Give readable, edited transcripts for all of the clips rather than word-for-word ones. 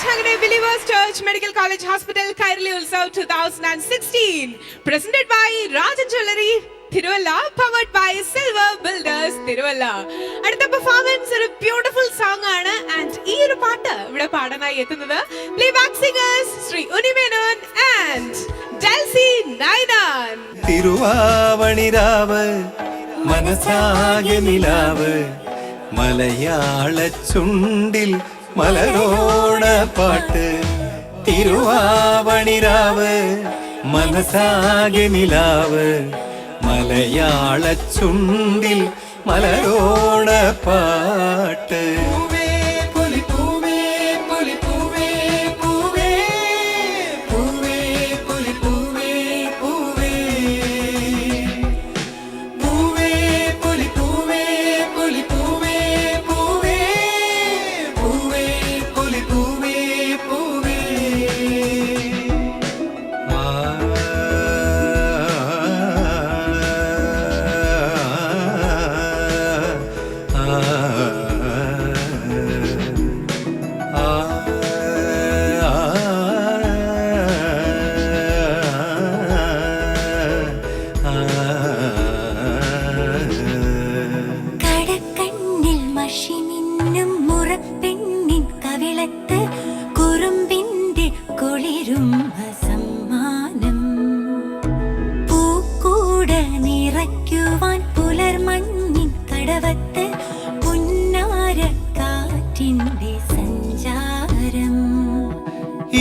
Nagare Believers Church Medical College Hospital Kairali Utsav 2016 presented by Rajan Jewelry Tiruvalla, powered by Silver Builders Tiruvalla. അടുത്ത performance ഒരു beautiful song ആണ് and ഈ ഒരു പാട്ട് ഇവിടെ പാടാനായി എത്തുന്നത് playback singers Shri Unni Menon and Delsy Ninan. തിരുവാവണിരാവ് മനസാകെ നിലാവ് മലയാള ചുണ്ടിൽ മലരോണ പാട്ട്. തിരുവാവണിരാവ് മനസാകെ നിലാവ് മലയാള ചുണ്ടിൽ മലരോണ പാട്ട്.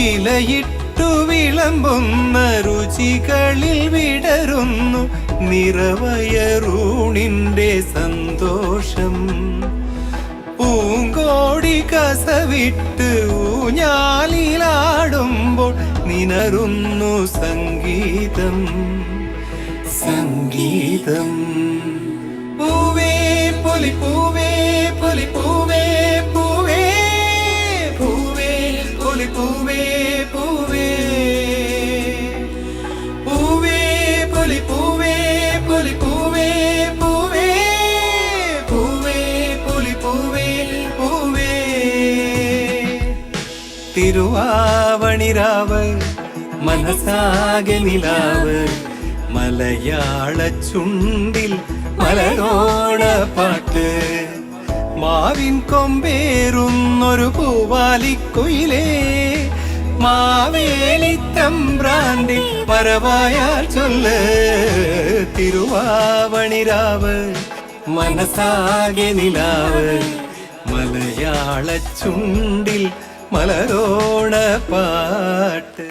ഇലയിട്ടു വിളമ്പുന്ന രുചികളിൽ വിടരുന്നു നിറവയറൂണിന്റെ സന്തോഷം. പൂങ്കോടി കസവിട്ട് ഊഞ്ഞാലിലാടുമ്പോൾ നിനറുന്നു സംഗീതം സംഗീതം. പൂവേ പൊലി പൂവേ പൊലി പൂവേ പൂവേ പൂവേ പൊലി പൂവേ പൂവേ പൂവേ പൊലി പൂവേ പൊലി പൂവേ പൂവേ പൂവേ പൊലി പൂവേ പൂവേ. തിരുവാവണിരാവ് മനസാകെ നിലാവ് മലയാള ചുണ്ടിൽ മലരോണ പാട്ട്. മാവിൻ കൊമ്പേറുന്നൊരു പൂവാലിക്കുയിലേ മാവേലി തമ്പ്രാന്റെ വരവായാൽ ചൊല്ല്. തിരുവാവണിരാവ് മനസാകെ നിലാവ് മലയാള ചുണ്ടിൽ മലരോണ പാട്ട്.